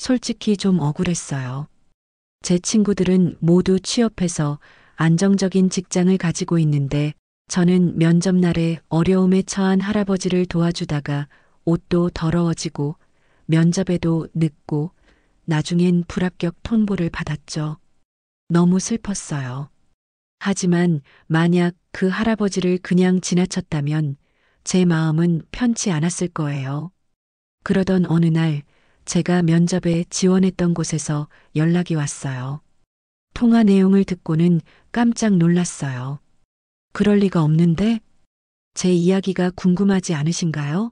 솔직히 좀 억울했어요. 제 친구들은 모두 취업해서 안정적인 직장을 가지고 있는데 저는 면접날에 어려움에 처한 할아버지를 도와주다가 옷도 더러워지고 면접에도 늦고 나중엔 불합격 통보를 받았죠. 너무 슬펐어요. 하지만 만약 그 할아버지를 그냥 지나쳤다면 제 마음은 편치 않았을 거예요. 그러던 어느 날 제가 면접에 지원했던 곳에서 연락이 왔어요. 통화 내용을 듣고는 깜짝 놀랐어요. 그럴 리가 없는데? 제 이야기가 궁금하지 않으신가요?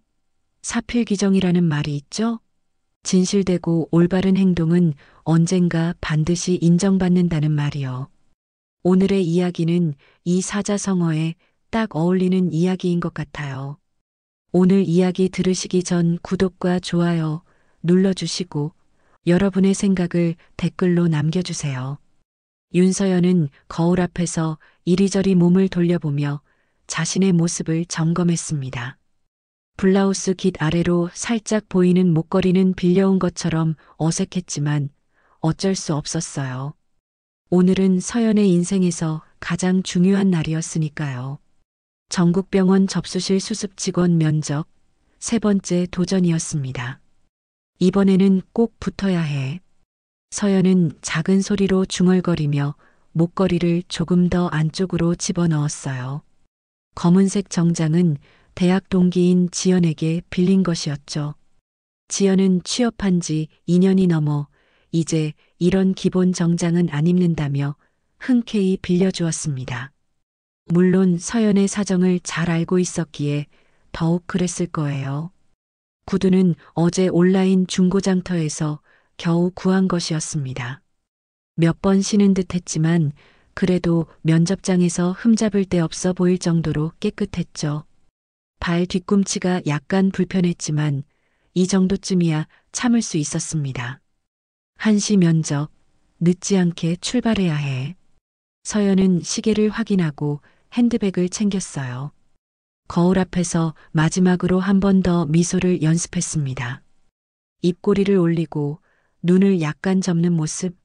사필귀정이라는 말이 있죠? 진실되고 올바른 행동은 언젠가 반드시 인정받는다는 말이요. 오늘의 이야기는 이 사자성어에 딱 어울리는 이야기인 것 같아요. 오늘 이야기 들으시기 전 구독과 좋아요 눌러주시고 여러분의 생각을 댓글로 남겨주세요. 윤서연은 거울 앞에서 이리저리 몸을 돌려보며 자신의 모습을 점검했습니다. 블라우스 깃 아래로 살짝 보이는 목걸이는 빌려온 것처럼 어색했지만 어쩔 수 없었어요. 오늘은 서연의 인생에서 가장 중요한 날이었으니까요. 전국병원 접수실 수습 직원 면접 세 번째 도전이었습니다. 이번에는 꼭 붙어야 해. 서연은 작은 소리로 중얼거리며 목걸이를 조금 더 안쪽으로 집어넣었어요. 검은색 정장은 대학 동기인 지연에게 빌린 것이었죠. 지연은 취업한 지 2년이 넘어 이제 이런 기본 정장은 안 입는다며 흔쾌히 빌려주었습니다. 물론 서연의 사정을 잘 알고 있었기에 더욱 그랬을 거예요. 구두는 어제 온라인 중고장터에서 겨우 구한 것이었습니다. 몇 번 신은 듯 했지만 그래도 면접장에서 흠잡을 데 없어 보일 정도로 깨끗했죠. 발 뒤꿈치가 약간 불편했지만 이 정도쯤이야 참을 수 있었습니다. 1시 면접, 늦지 않게 출발해야 해. 서연은 시계를 확인하고 핸드백을 챙겼어요. 거울 앞에서 마지막으로 한 번 더 미소를 연습했습니다. 입꼬리를 올리고 눈을 약간 접는 모습.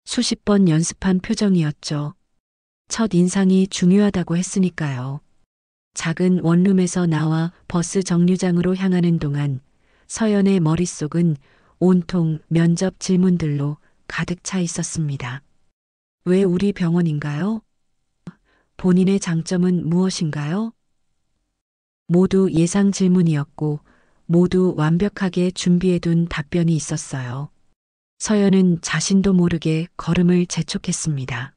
수십 번 연습한 표정이었죠. 첫 인상이 중요하다고 했으니까요. 작은 원룸에서 나와 버스 정류장으로 향하는 동안 서연의 머릿속은 온통 면접 질문들로 가득 차 있었습니다. 왜 우리 병원인가요? 본인의 장점은 무엇인가요? 모두 예상 질문이었고 모두 완벽하게 준비해둔 답변이 있었어요. 서연은 자신도 모르게 걸음을 재촉했습니다.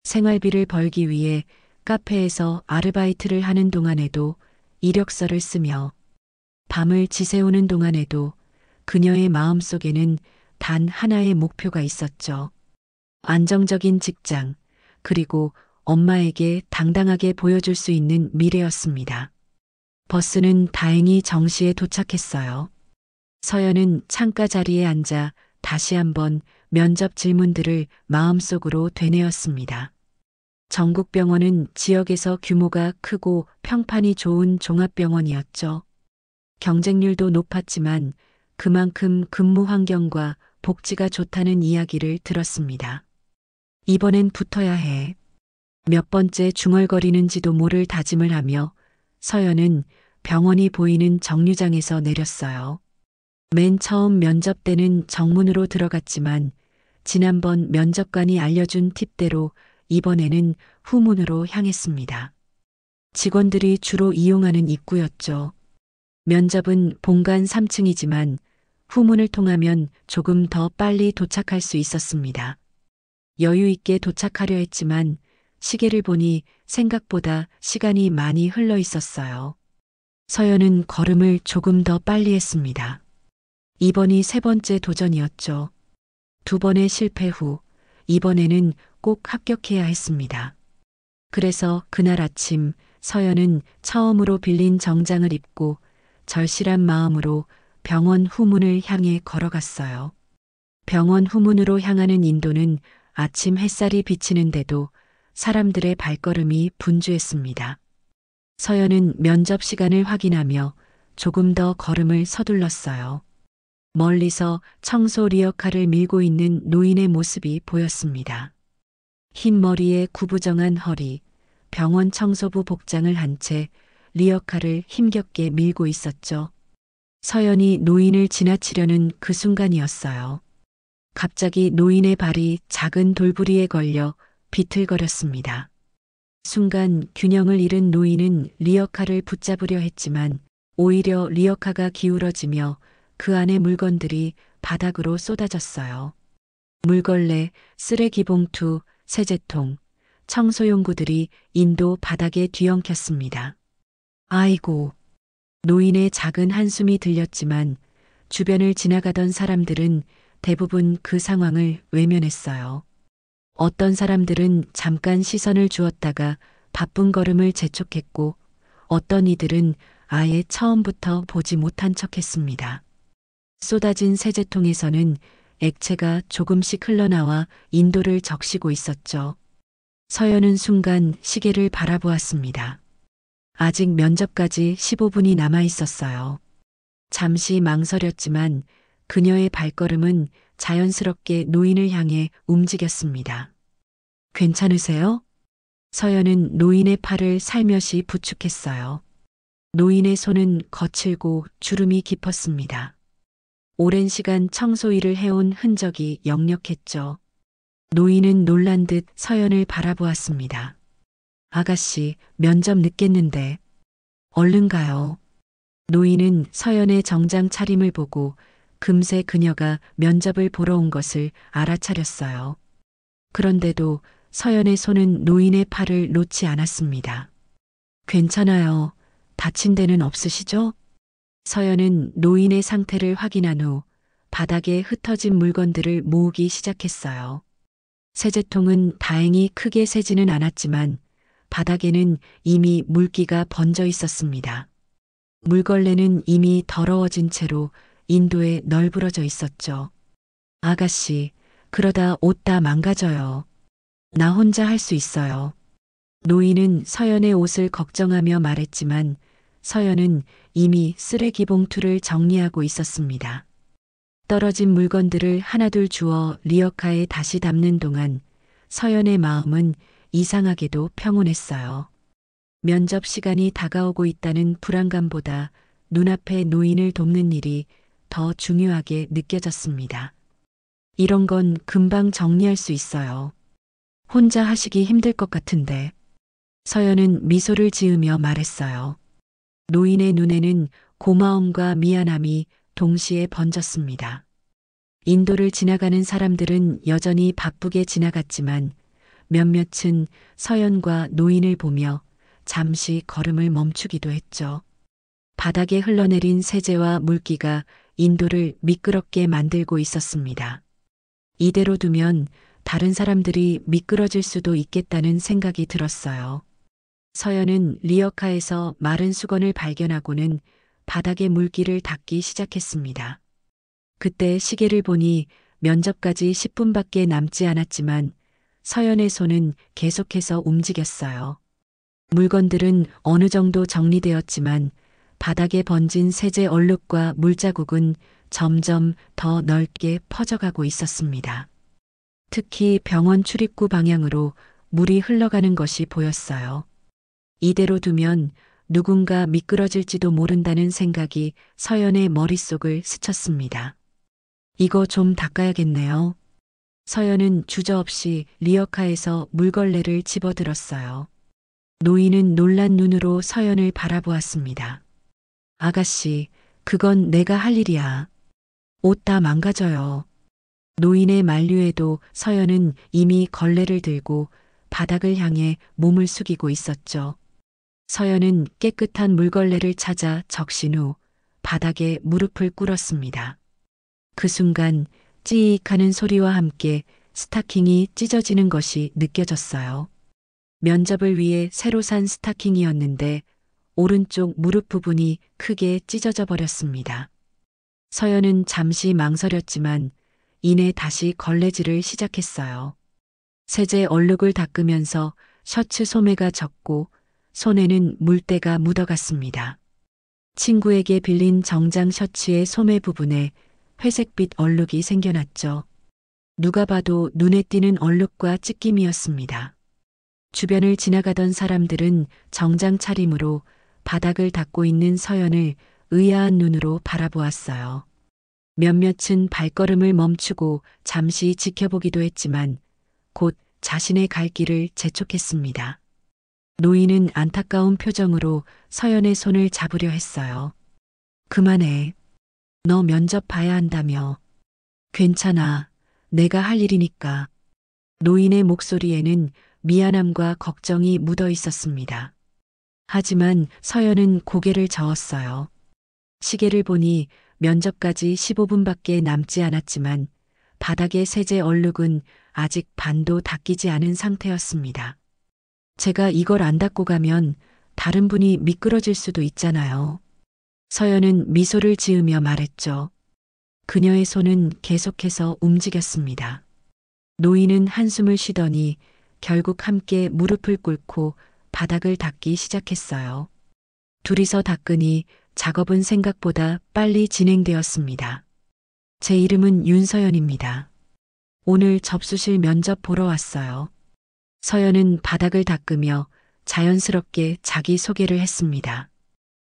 생활비를 벌기 위해 카페에서 아르바이트를 하는 동안에도 이력서를 쓰며 밤을 지새우는 동안에도 그녀의 마음속에는 단 하나의 목표가 있었죠. 안정적인 직장, 그리고 엄마에게 당당하게 보여줄 수 있는 미래였습니다. 버스는 다행히 정시에 도착했어요. 서연은 창가 자리에 앉아 다시 한번 면접 질문들을 마음속으로 되뇌었습니다. 전국병원은 지역에서 규모가 크고 평판이 좋은 종합병원이었죠. 경쟁률도 높았지만 그만큼 근무 환경과 복지가 좋다는 이야기를 들었습니다. 이번엔 붙어야 해. 몇 번째 중얼거리는지도 모를 다짐을 하며 서연은 병원이 보이는 정류장에서 내렸어요. 맨 처음 면접 때는 정문으로 들어갔지만 지난번 면접관이 알려준 팁대로 이번에는 후문으로 향했습니다. 직원들이 주로 이용하는 입구였죠. 면접은 본관 3층이지만 후문을 통하면 조금 더 빨리 도착할 수 있었습니다. 여유 있게 도착하려 했지만 시계를 보니 생각보다 시간이 많이 흘러 있었어요. 서연은 걸음을 조금 더 빨리 했습니다. 이번이 세 번째 도전이었죠. 두 번의 실패 후 이번에는 꼭 합격해야 했습니다. 그래서 그날 아침 서연은 처음으로 빌린 정장을 입고 절실한 마음으로 병원 후문을 향해 걸어갔어요. 병원 후문으로 향하는 인도는 아침 햇살이 비치는데도 사람들의 발걸음이 분주했습니다. 서연은 면접 시간을 확인하며 조금 더 걸음을 서둘렀어요. 멀리서 청소 리어카를 밀고 있는 노인의 모습이 보였습니다. 흰 머리에 구부정한 허리, 병원 청소부 복장을 한 채 리어카를 힘겹게 밀고 있었죠. 서연이 노인을 지나치려는 그 순간이었어요. 갑자기 노인의 발이 작은 돌부리에 걸려 비틀거렸습니다. 순간 균형을 잃은 노인은 리어카를 붙잡으려 했지만 오히려 리어카가 기울어지며 그 안의 물건들이 바닥으로 쏟아졌어요. 물걸레, 쓰레기 봉투, 세제통, 청소용구들이 인도 바닥에 뒤엉켰습니다. 아이고. 노인의 작은 한숨이 들렸지만 주변을 지나가던 사람들은 대부분 그 상황을 외면했어요. 어떤 사람들은 잠깐 시선을 주었다가 바쁜 걸음을 재촉했고 어떤 이들은 아예 처음부터 보지 못한 척했습니다. 쏟아진 세제통에서는 액체가 조금씩 흘러나와 인도를 적시고 있었죠. 서연은 순간 시계를 바라보았습니다. 아직 면접까지 15분이 남아 있었어요. 잠시 망설였지만 그녀의 발걸음은 자연스럽게 노인을 향해 움직였습니다. 괜찮으세요? 서연은 노인의 팔을 살며시 부축했어요. 노인의 손은 거칠고 주름이 깊었습니다. 오랜 시간 청소 일을 해온 흔적이 역력했죠. 노인은 놀란 듯 서연을 바라보았습니다. 아가씨, 면접 늦겠는데. 얼른 가요. 노인은 서연의 정장 차림을 보고 금세 그녀가 면접을 보러 온 것을 알아차렸어요. 그런데도 서연의 손은 노인의 팔을 놓지 않았습니다. 괜찮아요. 다친 데는 없으시죠? 서연은 노인의 상태를 확인한 후 바닥에 흩어진 물건들을 모으기 시작했어요. 세제통은 다행히 크게 새지는 않았지만 바닥에는 이미 물기가 번져 있었습니다. 물걸레는 이미 더러워진 채로 인도에 널브러져 있었죠. 아가씨, 그러다 옷 다 망가져요. 나 혼자 할 수 있어요. 노인은 서연의 옷을 걱정하며 말했지만 서연은 이미 쓰레기 봉투를 정리하고 있었습니다. 떨어진 물건들을 하나둘 주워 리어카에 다시 담는 동안 서연의 마음은 이상하게도 평온했어요. 면접 시간이 다가오고 있다는 불안감보다 눈앞에 노인을 돕는 일이 더 중요하게 느껴졌습니다. 이런 건 금방 정리할 수 있어요. 혼자 하시기 힘들 것 같은데. 서연은 미소를 지으며 말했어요. 노인의 눈에는 고마움과 미안함이 동시에 번졌습니다. 인도를 지나가는 사람들은 여전히 바쁘게 지나갔지만 몇몇은 서연과 노인을 보며 잠시 걸음을 멈추기도 했죠. 바닥에 흘러내린 세제와 물기가 인도를 미끄럽게 만들고 있었습니다. 이대로 두면 다른 사람들이 미끄러질 수도 있겠다는 생각이 들었어요. 서연은 리어카에서 마른 수건을 발견하고는 바닥의 물기를 닦기 시작했습니다. 그때 시계를 보니 면접까지 10분밖에 남지 않았지만 서연의 손은 계속해서 움직였어요. 물건들은 어느 정도 정리되었지만 바닥에 번진 세제 얼룩과 물자국은 점점 더 넓게 퍼져가고 있었습니다. 특히 병원 출입구 방향으로 물이 흘러가는 것이 보였어요. 이대로 두면 누군가 미끄러질지도 모른다는 생각이 서연의 머릿속을 스쳤습니다. 이거 좀 닦아야겠네요. 서연은 주저없이 리어카에서 물걸레를 집어들었어요. 노인은 놀란 눈으로 서연을 바라보았습니다. 아가씨, 그건 내가 할 일이야. 옷 다 망가져요. 노인의 만류에도 서연은 이미 걸레를 들고 바닥을 향해 몸을 숙이고 있었죠. 서연은 깨끗한 물걸레를 찾아 적신 후 바닥에 무릎을 꿇었습니다. 그 순간 찌익 하는 소리와 함께 스타킹이 찢어지는 것이 느껴졌어요. 면접을 위해 새로 산 스타킹이었는데 오른쪽 무릎 부분이 크게 찢어져 버렸습니다. 서연은 잠시 망설였지만 이내 다시 걸레질을 시작했어요. 세제 얼룩을 닦으면서 셔츠 소매가 젖고 손에는 물때가 묻어갔습니다. 친구에게 빌린 정장 셔츠의 소매 부분에 회색빛 얼룩이 생겨났죠. 누가 봐도 눈에 띄는 얼룩과 찢김이었습니다. 주변을 지나가던 사람들은 정장 차림으로 바닥을 닦고 있는 서연을 의아한 눈으로 바라보았어요. 몇몇은 발걸음을 멈추고 잠시 지켜보기도 했지만 곧 자신의 갈 길을 재촉했습니다. 노인은 안타까운 표정으로 서연의 손을 잡으려 했어요. 그만해. 너 면접 봐야 한다며. 괜찮아. 내가 할 일이니까. 노인의 목소리에는 미안함과 걱정이 묻어 있었습니다. 하지만 서연은 고개를 저었어요. 시계를 보니 면접까지 15분밖에 남지 않았지만 바닥의 세제 얼룩은 아직 반도 닦이지 않은 상태였습니다. 제가 이걸 안 닦고 가면 다른 분이 미끄러질 수도 있잖아요. 서연은 미소를 지으며 말했죠. 그녀의 손은 계속해서 움직였습니다. 노인은 한숨을 쉬더니 결국 함께 무릎을 꿇고 바닥을 닦기 시작했어요. 둘이서 닦으니 작업은 생각보다 빨리 진행되었습니다. 제 이름은 윤서연입니다. 오늘 접수실 면접 보러 왔어요. 서연은 바닥을 닦으며 자연스럽게 자기 소개를 했습니다.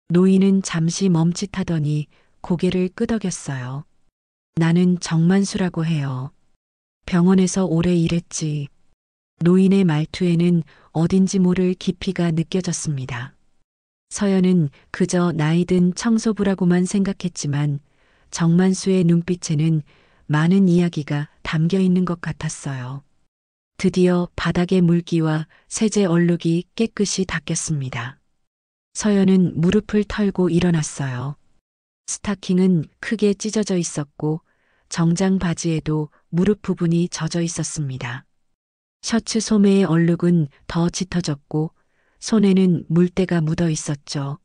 노인은 잠시 멈칫하더니 고개를 끄덕였어요. 나는 정만수라고 해요. 병원에서 오래 일했지. 노인의 말투에는 어딘지 모를 깊이가 느껴졌습니다. 서연은 그저 나이든 청소부라고만 생각했지만 정만수의 눈빛에는 많은 이야기가 담겨 있는 것 같았어요. 드디어 바닥의 물기와 세제 얼룩이 깨끗이 닦였습니다. 서연은 무릎을 털고 일어났어요. 스타킹은 크게 찢어져 있었고 정장 바지에도 무릎 부분이 젖어 있었습니다. 셔츠 소매의 얼룩은 더 짙어졌고 손에는 물때가 묻어 있었죠.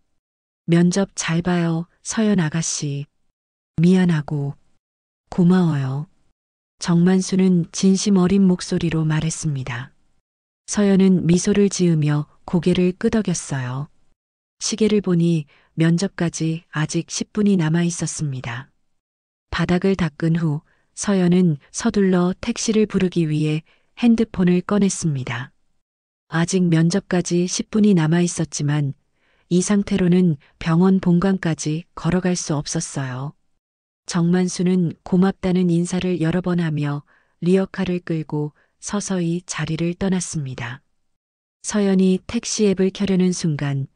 면접 잘 봐요, 서연 아가씨. 미안하고 고마워요. 정만수는 진심 어린 목소리로 말했습니다. 서연은 미소를 지으며 고개를 끄덕였어요. 시계를 보니 면접까지 아직 10분이 남아 있었습니다. 바닥을 닦은 후 서연은 서둘러 택시를 부르기 위해 핸드폰을 꺼냈습니다. 아직 면접까지 10분이 남아 있었지만 이 상태로는 병원 본관까지 걸어갈 수 없었어요. 정만수는 고맙다는 인사를 여러 번 하며 리어카를 끌고 서서히 자리를 떠났습니다. 서연이 택시 앱을 켜려는 순간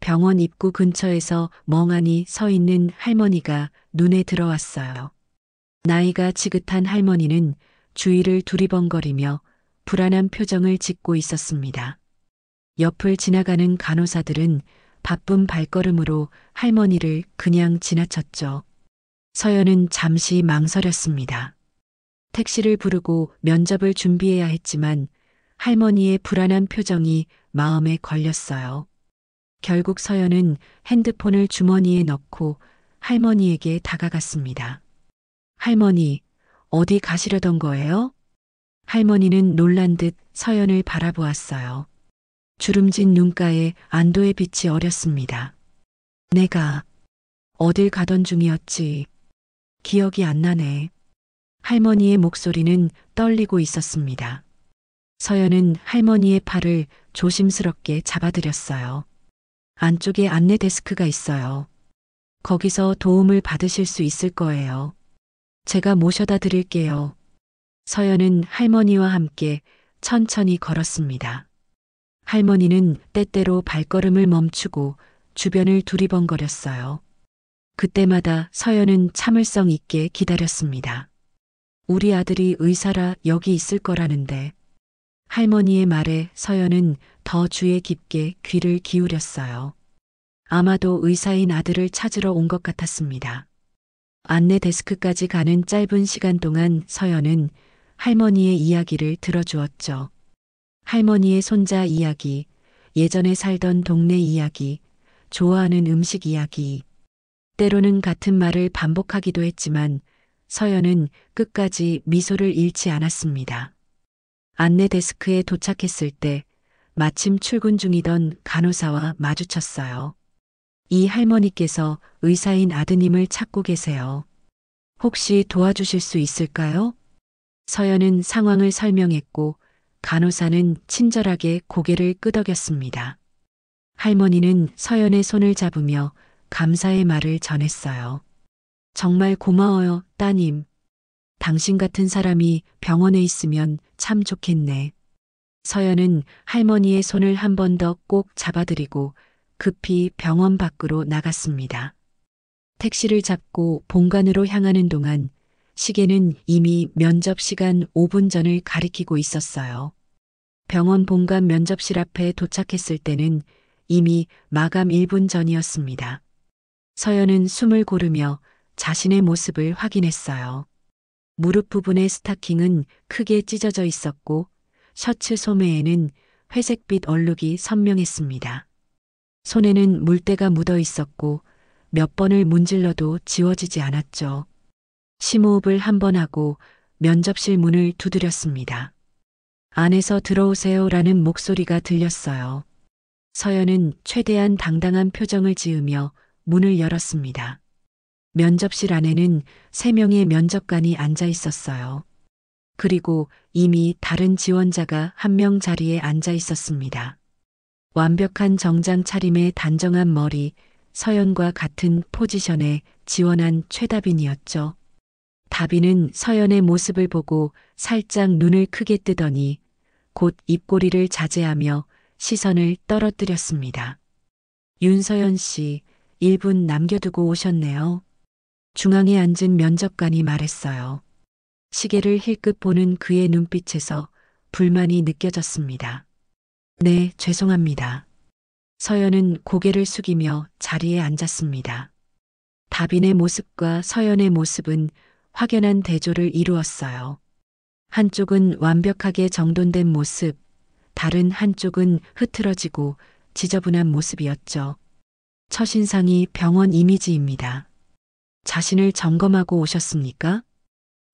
병원 입구 근처에서 멍하니 서 있는 할머니가 눈에 들어왔어요. 나이가 지긋한 할머니는 주위를 두리번거리며 불안한 표정을 짓고 있었습니다. 옆을 지나가는 간호사들은 바쁜 발걸음으로 할머니를 그냥 지나쳤죠. 서연은 잠시 망설였습니다. 택시를 부르고 면접을 준비해야 했지만 할머니의 불안한 표정이 마음에 걸렸어요. 결국 서연은 핸드폰을 주머니에 넣고 할머니에게 다가갔습니다. 할머니, 어디 가시려던 거예요? 할머니는 놀란 듯 서연을 바라보았어요. 주름진 눈가에 안도의 빛이 어렸습니다. 내가 어딜 가던 중이었지. 기억이 안 나네. 할머니의 목소리는 떨리고 있었습니다. 서연은 할머니의 팔을 조심스럽게 잡아드렸어요. 안쪽에 안내 데스크가 있어요. 거기서 도움을 받으실 수 있을 거예요. 제가 모셔다 드릴게요. 서연은 할머니와 함께 천천히 걸었습니다. 할머니는 때때로 발걸음을 멈추고 주변을 두리번거렸어요. 그때마다 서연은 참을성 있게 기다렸습니다. 우리 아들이 의사라 여기 있을 거라는데. 할머니의 말에 서연은 더 주의 깊게 귀를 기울였어요. 아마도 의사인 아들을 찾으러 온 것 같았습니다. 안내 데스크까지 가는 짧은 시간 동안 서연은 할머니의 이야기를 들어주었죠. 할머니의 손자 이야기, 예전에 살던 동네 이야기, 좋아하는 음식 이야기. 때로는 같은 말을 반복하기도 했지만 서연은 끝까지 미소를 잃지 않았습니다. 안내 데스크에 도착했을 때 마침 출근 중이던 간호사와 마주쳤어요. 이 할머니께서 의사인 아드님을 찾고 계세요. 혹시 도와주실 수 있을까요? 서연은 상황을 설명했고 간호사는 친절하게 고개를 끄덕였습니다. 할머니는 서연의 손을 잡으며 감사의 말을 전했어요. 정말 고마워요, 따님. 당신 같은 사람이 병원에 있으면 참 좋겠네. 서연은 할머니의 손을 한 번 더 꼭 잡아드리고 급히 병원 밖으로 나갔습니다. 택시를 잡고 본관으로 향하는 동안 시계는 이미 면접 시간 5분 전을 가리키고 있었어요. 병원 본관 면접실 앞에 도착했을 때는 이미 마감 1분 전이었습니다. 서연은 숨을 고르며 자신의 모습을 확인했어요. 무릎 부분의 스타킹은 크게 찢어져 있었고 셔츠 소매에는 회색빛 얼룩이 선명했습니다. 손에는 물때가 묻어 있었고 몇 번을 문질러도 지워지지 않았죠. 심호흡을 한 번 하고 면접실 문을 두드렸습니다. 안에서 들어오세요라는 목소리가 들렸어요. 서연은 최대한 당당한 표정을 지으며 문을 열었습니다. 면접실 안에는 3명의 면접관이 앉아 있었어요. 그리고 이미 다른 지원자가 1명 자리에 앉아 있었습니다. 완벽한 정장 차림의 단정한 머리, 서연과 같은 포지션에 지원한 최다빈이었죠. 다빈은 서연의 모습을 보고 살짝 눈을 크게 뜨더니 곧 입꼬리를 자제하며 시선을 떨어뜨렸습니다. 윤서연 씨, 1분 남겨두고 오셨네요. 중앙에 앉은 면접관이 말했어요. 시계를 힐끗 보는 그의 눈빛에서 불만이 느껴졌습니다. 네, 죄송합니다. 서연은 고개를 숙이며 자리에 앉았습니다. 다빈의 모습과 서연의 모습은 확연한 대조를 이루었어요. 한쪽은 완벽하게 정돈된 모습, 다른 한쪽은 흐트러지고 지저분한 모습이었죠. 첫인상이 병원 이미지입니다. 자신을 점검하고 오셨습니까?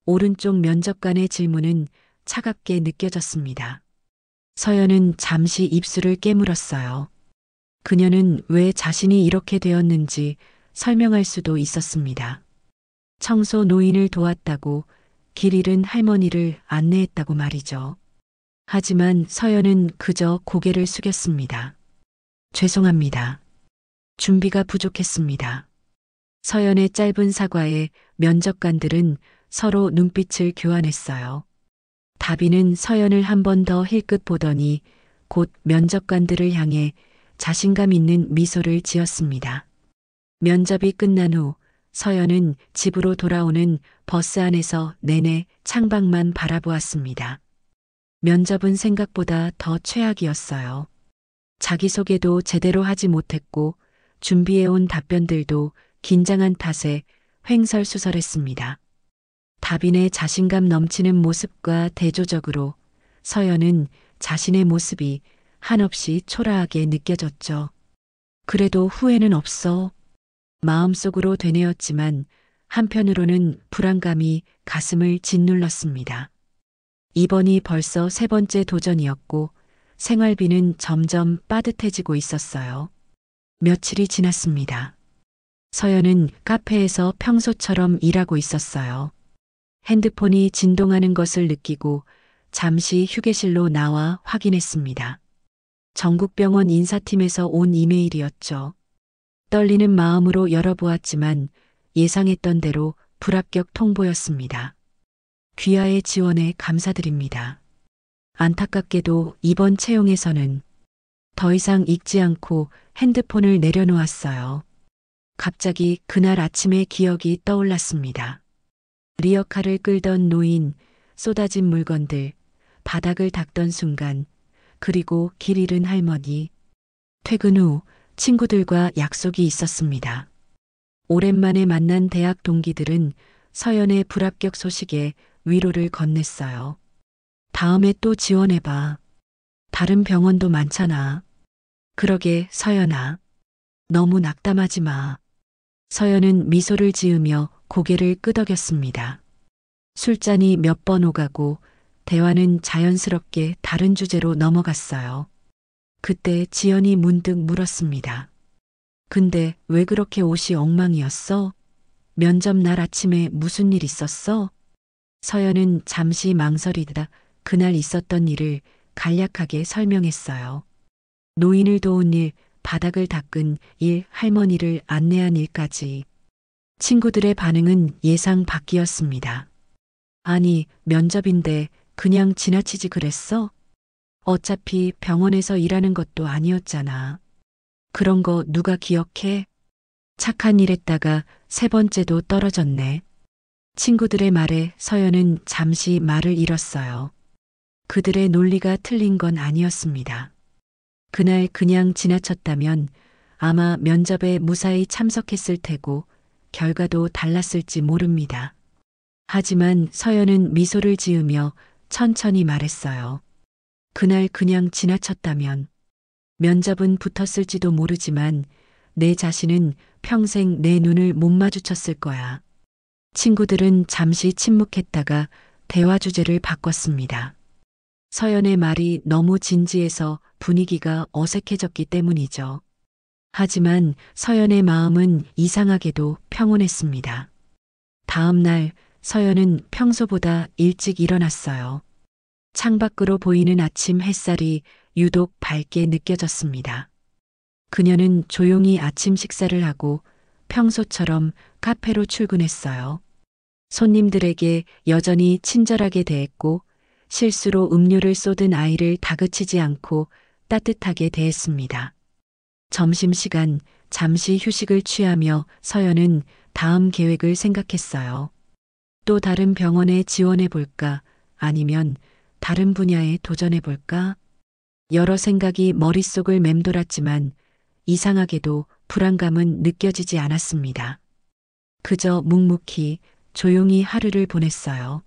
오른쪽 면접관의 질문은 차갑게 느껴졌습니다. 서연은 잠시 입술을 깨물었어요. 그녀는 왜 자신이 이렇게 되었는지 설명할 수도 있었습니다. 청소 노인을 도왔다고 길 잃은 할머니를 안내했다고 말이죠. 하지만 서연은 그저 고개를 숙였습니다. 죄송합니다. 준비가 부족했습니다. 서연의 짧은 사과에 면접관들은 서로 눈빛을 교환했어요. 다빈은 서연을 한 번 더 힐끗 보더니 곧 면접관들을 향해 자신감 있는 미소를 지었습니다. 면접이 끝난 후 서연은 집으로 돌아오는 버스 안에서 내내 창밖만 바라보았습니다. 면접은 생각보다 더 최악이었어요. 자기소개도 제대로 하지 못했고 준비해온 답변들도 긴장한 탓에 횡설수설했습니다. 다빈의 자신감 넘치는 모습과 대조적으로 서연은 자신의 모습이 한없이 초라하게 느껴졌죠. 그래도 후회는 없어. 마음속으로 되뇌었지만 한편으로는 불안감이 가슴을 짓눌렀습니다. 이번이 벌써 3번째 도전이었고 생활비는 점점 빠듯해지고 있었어요. 며칠이 지났습니다. 서연은 카페에서 평소처럼 일하고 있었어요. 핸드폰이 진동하는 것을 느끼고 잠시 휴게실로 나와 확인했습니다. 전국병원 인사팀에서 온 이메일이었죠. 떨리는 마음으로 열어보았지만 예상했던 대로 불합격 통보였습니다. 귀하의 지원에 감사드립니다. 안타깝게도 이번 채용에서는 더 이상 읽지 않고 핸드폰을 내려놓았어요. 갑자기 그날 아침의 기억이 떠올랐습니다. 리어카를 끌던 노인, 쏟아진 물건들, 바닥을 닦던 순간, 그리고 길 잃은 할머니. 퇴근 후 친구들과 약속이 있었습니다. 오랜만에 만난 대학 동기들은 서연의 불합격 소식에 위로를 건넸어요. 다음에 또 지원해봐. 다른 병원도 많잖아. 그러게 서연아. 너무 낙담하지 마. 서연은 미소를 지으며 고개를 끄덕였습니다. 술잔이 몇 번 오가고 대화는 자연스럽게 다른 주제로 넘어갔어요. 그때 지연이 문득 물었습니다. 근데 왜 그렇게 옷이 엉망이었어? 면접 날 아침에 무슨 일 있었어? 서연은 잠시 망설이다 그날 있었던 일을 간략하게 설명했어요. 노인을 도운 일, 바닥을 닦은 일, 할머니를 안내한 일까지. 친구들의 반응은 예상 밖이었습니다. 아니, 면접인데 그냥 지나치지 그랬어? 어차피 병원에서 일하는 것도 아니었잖아. 그런 거 누가 기억해? 착한 일 했다가 세 번째도 떨어졌네. 친구들의 말에 서연은 잠시 말을 잃었어요. 그들의 논리가 틀린 건 아니었습니다. 그날 그냥 지나쳤다면 아마 면접에 무사히 참석했을 테고 결과도 달랐을지 모릅니다. 하지만 서연은 미소를 지으며 천천히 말했어요. 그날 그냥 지나쳤다면 면접은 붙었을지도 모르지만 내 자신은 평생 내 눈을 못 마주쳤을 거야. 친구들은 잠시 침묵했다가 대화 주제를 바꿨습니다. 서연의 말이 너무 진지해서 분위기가 어색해졌기 때문이죠. 하지만 서연의 마음은 이상하게도 평온했습니다. 다음 날 서연은 평소보다 일찍 일어났어요. 창밖으로 보이는 아침 햇살이 유독 밝게 느껴졌습니다. 그녀는 조용히 아침 식사를 하고 평소처럼 카페로 출근했어요. 손님들에게 여전히 친절하게 대했고 실수로 음료를 쏟은 아이를 다그치지 않고 따뜻하게 대했습니다. 점심시간 잠시 휴식을 취하며 서연은 다음 계획을 생각했어요. 또 다른 병원에 지원해 볼까? 아니면 다른 분야에 도전해 볼까? 여러 생각이 머릿속을 맴돌았지만 이상하게도 불안감은 느껴지지 않았습니다. 그저 묵묵히 조용히 하루를 보냈어요.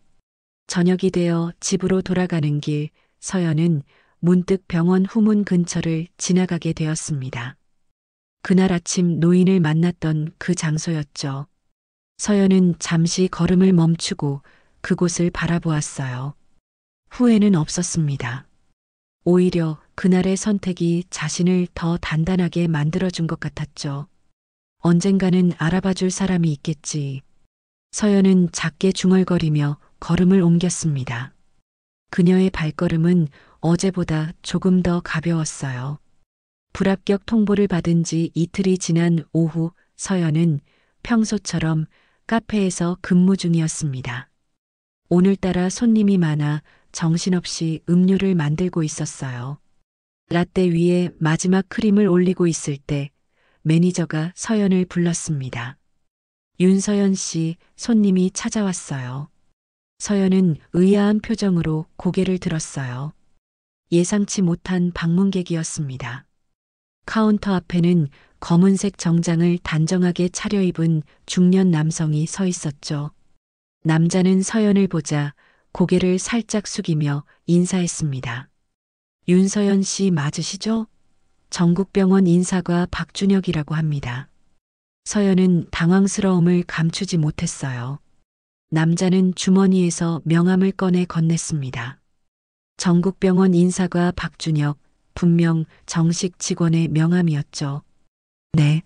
저녁이 되어 집으로 돌아가는 길 서연은 문득 병원 후문 근처를 지나가게 되었습니다. 그날 아침 노인을 만났던 그 장소였죠. 서연은 잠시 걸음을 멈추고 그곳을 바라보았어요. 후회는 없었습니다. 오히려 그날의 선택이 자신을 더 단단하게 만들어준 것 같았죠. 언젠가는 알아봐줄 사람이 있겠지. 서연은 작게 중얼거리며 걸음을 옮겼습니다. 그녀의 발걸음은 어제보다 조금 더 가벼웠어요. 불합격 통보를 받은 지 이틀이 지난 오후 서연은 평소처럼 카페에서 근무 중이었습니다. 오늘따라 손님이 많아 정신없이 음료를 만들고 있었어요. 라떼 위에 마지막 크림을 올리고 있을 때 매니저가 서연을 불렀습니다. 윤서연 씨, 손님이 찾아왔어요. 서연은 의아한 표정으로 고개를 들었어요. 예상치 못한 방문객이었습니다. 카운터 앞에는 검은색 정장을 단정하게 차려입은 중년 남성이 서 있었죠. 남자는 서연을 보자 고개를 살짝 숙이며 인사했습니다. 윤서연 씨 맞으시죠? 전국병원 인사과 박준혁이라고 합니다. 서연은 당황스러움을 감추지 못했어요. 남자는 주머니에서 명함을 꺼내 건넸습니다. 전국병원 인사과 박준혁, 분명 정식 직원의 명함이었죠. 네,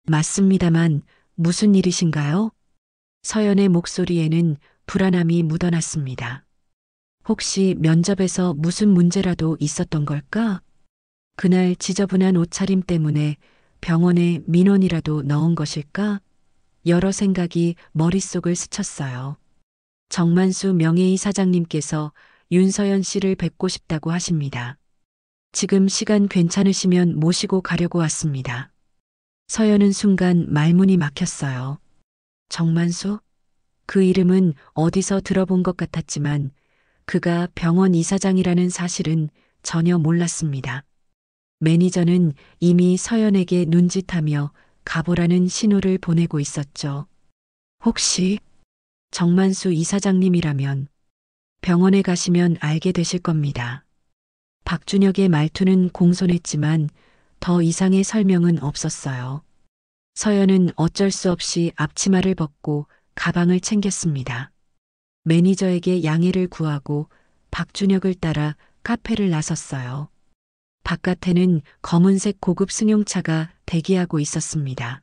맞습니다만 무슨 일이신가요? 서연의 목소리에는 불안함이 묻어났습니다. 혹시 면접에서 무슨 문제라도 있었던 걸까? 그날 지저분한 옷차림 때문에 병원에 민원이라도 넣은 것일까? 여러 생각이 머릿속을 스쳤어요. 정만수 명예의 사장님께서 윤서연 씨를 뵙고 싶다고 하십니다. 지금 시간 괜찮으시면 모시고 가려고 왔습니다. 서연은 순간 말문이 막혔어요. 정만수? 그 이름은 어디서 들어본 것 같았지만 그가 병원 이사장이라는 사실은 전혀 몰랐습니다. 매니저는 이미 서연에게 눈짓하며 가보라는 신호를 보내고 있었죠. 혹시 정만수 이사장님이라면 병원에 가시면 알게 되실 겁니다. 박준혁의 말투는 공손했지만 더 이상의 설명은 없었어요. 서연은 어쩔 수 없이 앞치마를 벗고 가방을 챙겼습니다. 매니저에게 양해를 구하고 박준혁을 따라 카페를 나섰어요. 바깥에는 검은색 고급 승용차가 대기하고 있었습니다.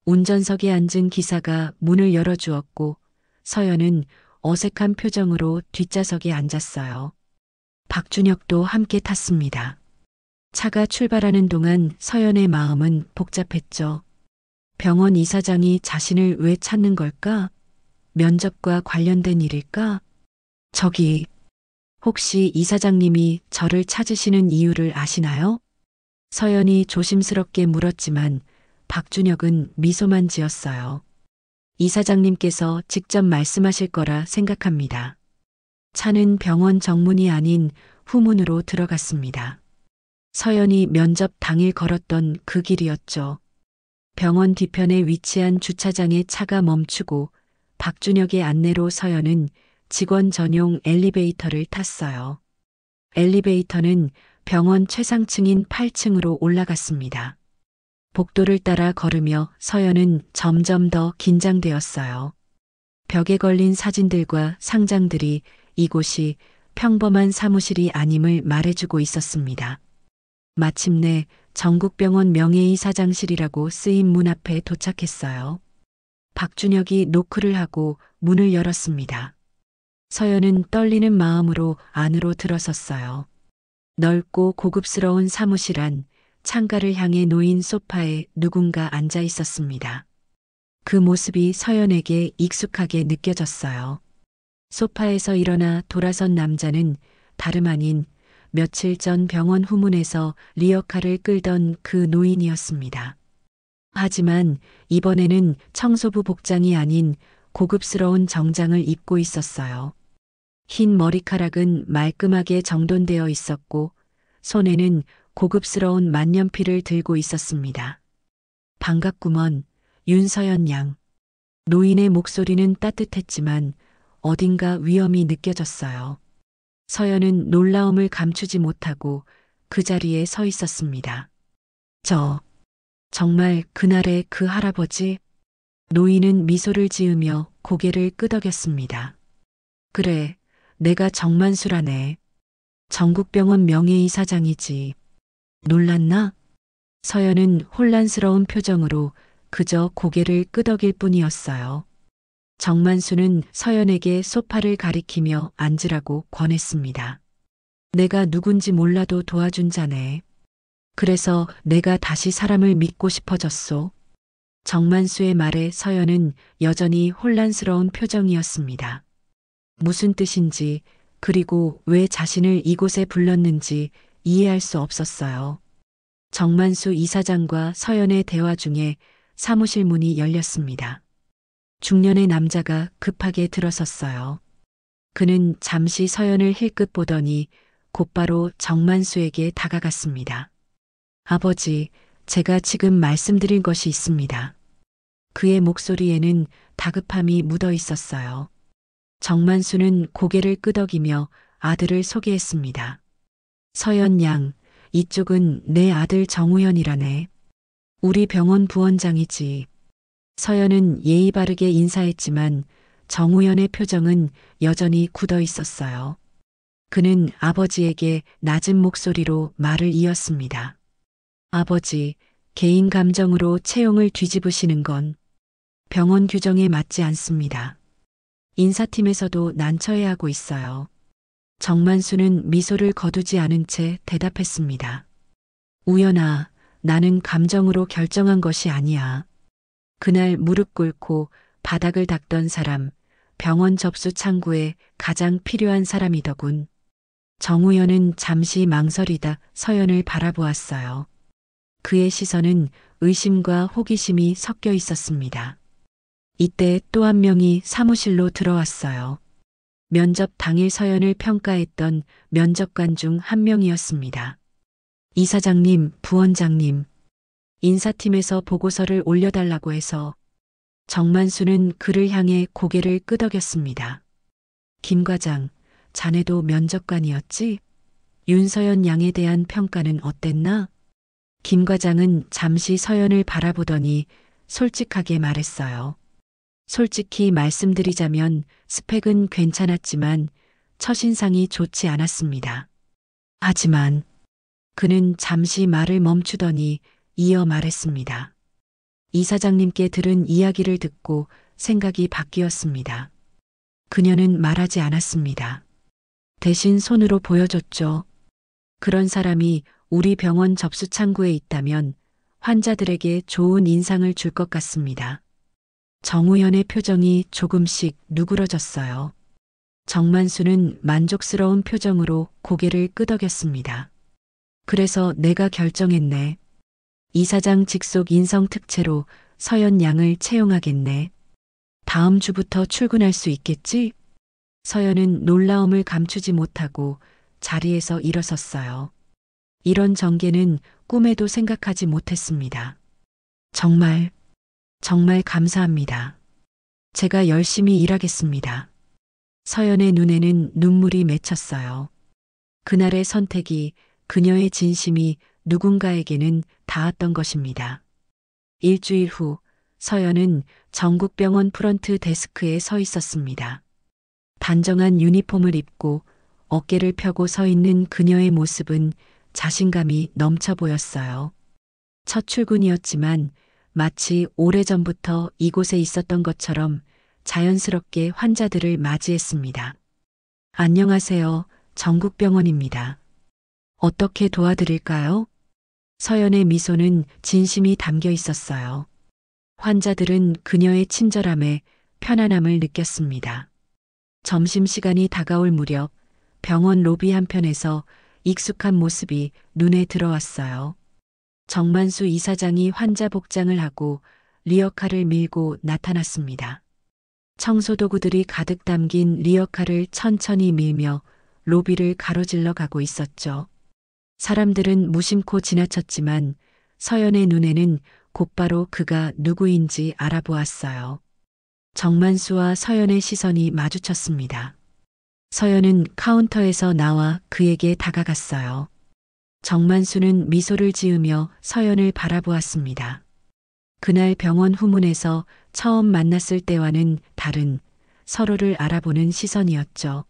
운전석에 앉은 기사가 문을 열어주었고 서연은 어색한 표정으로 뒷좌석에 앉았어요. 박준혁도 함께 탔습니다. 차가 출발하는 동안 서연의 마음은 복잡했죠. 병원 이사장이 자신을 왜 찾는 걸까? 면접과 관련된 일일까? 저기, 혹시 이사장님이 저를 찾으시는 이유를 아시나요? 서연이 조심스럽게 물었지만 박준혁은 미소만 지었어요. 이사장님께서 직접 말씀하실 거라 생각합니다. 차는 병원 정문이 아닌 후문으로 들어갔습니다. 서연이 면접 당일 걸었던 그 길이었죠. 병원 뒤편에 위치한 주차장에 차가 멈추고 박준혁의 안내로 서연은 직원 전용 엘리베이터를 탔어요. 엘리베이터는 병원 최상층인 8층으로 올라갔습니다. 복도를 따라 걸으며 서연은 점점 더 긴장되었어요. 벽에 걸린 사진들과 상장들이 이곳이 평범한 사무실이 아님을 말해주고 있었습니다. 마침내 전국병원 명예이사장실이라고 쓰인 문 앞에 도착했어요. 박준혁이 노크를 하고 문을 열었습니다. 서연은 떨리는 마음으로 안으로 들어섰어요. 넓고 고급스러운 사무실 안 창가를 향해 놓인 소파에 누군가 앉아 있었습니다. 그 모습이 서연에게 익숙하게 느껴졌어요. 소파에서 일어나 돌아선 남자는 다름 아닌 며칠 전 병원 후문에서 리어카를 끌던 그 노인이었습니다. 하지만 이번에는 청소부 복장이 아닌 고급스러운 정장을 입고 있었어요. 흰 머리카락은 말끔하게 정돈되어 있었고 손에는 고급스러운 만년필을 들고 있었습니다. 반갑구먼, 윤서연 양. 노인의 목소리는 따뜻했지만 어딘가 위험이 느껴졌어요. 서연은 놀라움을 감추지 못하고 그 자리에 서 있었습니다. 정말 그날의 그 할아버지? 노인은 미소를 지으며 고개를 끄덕였습니다. 그래, 내가 정만수라네. 전국병원 명예이사장이지. 놀랐나? 서연은 혼란스러운 표정으로 그저 고개를 끄덕일 뿐이었어요. 정만수는 서연에게 소파를 가리키며 앉으라고 권했습니다. 내가 누군지 몰라도 도와준 자네. 그래서 내가 다시 사람을 믿고 싶어졌소. 정만수의 말에 서연은 여전히 혼란스러운 표정이었습니다. 무슨 뜻인지 그리고 왜 자신을 이곳에 불렀는지 이해할 수 없었어요. 정만수 이사장과 서연의 대화 중에 사무실 문이 열렸습니다. 중년의 남자가 급하게 들어섰어요. 그는 잠시 서연을 힐끗 보더니 곧바로 정만수에게 다가갔습니다. 아버지, 제가 지금 말씀드릴 것이 있습니다. 그의 목소리에는 다급함이 묻어 있었어요. 정만수는 고개를 끄덕이며 아들을 소개했습니다. 서연 양, 이쪽은 내 아들 정우현이라네. 우리 병원 부원장이지. 서연은 예의 바르게 인사했지만 정우현의 표정은 여전히 굳어 있었어요. 그는 아버지에게 낮은 목소리로 말을 이었습니다. 아버지, 개인 감정으로 채용을 뒤집으시는 건 병원 규정에 맞지 않습니다. 인사팀에서도 난처해하고 있어요. 정만수는 미소를 거두지 않은 채 대답했습니다. 우연아, 나는 감정으로 결정한 것이 아니야. 그날 무릎 꿇고 바닥을 닦던 사람, 병원 접수 창구에 가장 필요한 사람이더군. 정우현은 잠시 망설이다 서연을 바라보았어요. 그의 시선은 의심과 호기심이 섞여 있었습니다. 이때 또 한 명이 사무실로 들어왔어요. 면접 당일 서연을 평가했던 면접관 중 한 명이었습니다. 이사장님, 부원장님, 인사팀에서 보고서를 올려달라고 해서 정만수는 그를 향해 고개를 끄덕였습니다. 김 과장, 자네도 면접관이었지? 윤서연 양에 대한 평가는 어땠나? 김 과장은 잠시 서연을 바라보더니 솔직하게 말했어요. 솔직히 말씀드리자면 스펙은 괜찮았지만 첫인상이 좋지 않았습니다. 하지만 그는 잠시 말을 멈추더니 이어 말했습니다. 이사장님께 들은 이야기를 듣고 생각이 바뀌었습니다. 그녀는 말하지 않았습니다. 대신 손으로 보여줬죠. 그런 사람이 우리 병원 접수 창구에 있다면 환자들에게 좋은 인상을 줄 것 같습니다. 정우현의 표정이 조금씩 누그러졌어요. 정만수는 만족스러운 표정으로 고개를 끄덕였습니다. 그래서 내가 결정했네. 이사장 직속 인성 특채로 서연 양을 채용하겠네. 다음 주부터 출근할 수 있겠지? 서연은 놀라움을 감추지 못하고 자리에서 일어섰어요. 이런 전개는 꿈에도 생각하지 못했습니다. 정말 감사합니다. 제가 열심히 일하겠습니다. 서연의 눈에는 눈물이 맺혔어요. 그날의 선택이, 그녀의 진심이 누군가에게는 닿았던 것입니다. 일주일 후 서연은 전국병원 프런트 데스크에 서 있었습니다. 단정한 유니폼을 입고 어깨를 펴고 서 있는 그녀의 모습은 자신감이 넘쳐 보였어요. 첫 출근이었지만 마치 오래전부터 이곳에 있었던 것처럼 자연스럽게 환자들을 맞이했습니다. 안녕하세요. 전국병원입니다. 어떻게 도와드릴까요? 서연의 미소는 진심이 담겨 있었어요. 환자들은 그녀의 친절함에 편안함을 느꼈습니다. 점심시간이 다가올 무렵 병원 로비 한편에서 익숙한 모습이 눈에 들어왔어요. 정만수 이사장이 환자 복장을 하고 리어카를 밀고 나타났습니다. 청소도구들이 가득 담긴 리어카를 천천히 밀며 로비를 가로질러 가고 있었죠. 사람들은 무심코 지나쳤지만 서연의 눈에는 곧바로 그가 누구인지 알아보았어요. 정만수와 서연의 시선이 마주쳤습니다. 서연은 카운터에서 나와 그에게 다가갔어요. 정만수는 미소를 지으며 서연을 바라보았습니다. 그날 병원 후문에서 처음 만났을 때와는 다른 서로를 알아보는 시선이었죠.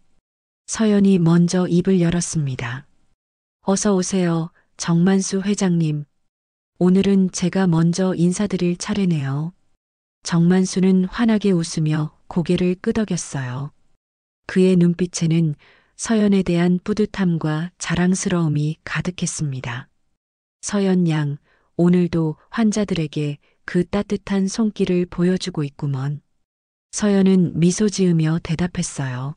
서연이 먼저 입을 열었습니다. 어서 오세요, 정만수 회장님. 오늘은 제가 먼저 인사드릴 차례네요. 정만수는 환하게 웃으며 고개를 끄덕였어요. 그의 눈빛에는 서연에 대한 뿌듯함과 자랑스러움이 가득했습니다. 서연 양, 오늘도 환자들에게 그 따뜻한 손길을 보여주고 있구먼. 서연은 미소 지으며 대답했어요.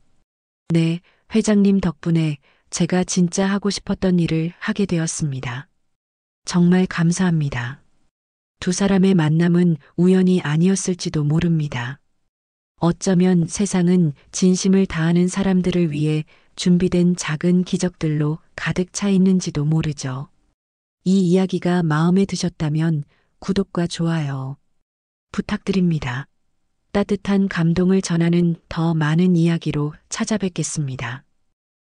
네, 회장님 덕분에 제가 진짜 하고 싶었던 일을 하게 되었습니다. 정말 감사합니다. 두 사람의 만남은 우연이 아니었을지도 모릅니다. 어쩌면 세상은 진심을 다하는 사람들을 위해 준비된 작은 기적들로 가득 차 있는지도 모르죠. 이 이야기가 마음에 드셨다면 구독과 좋아요 부탁드립니다. 따뜻한 감동을 전하는 더 많은 이야기로 찾아뵙겠습니다.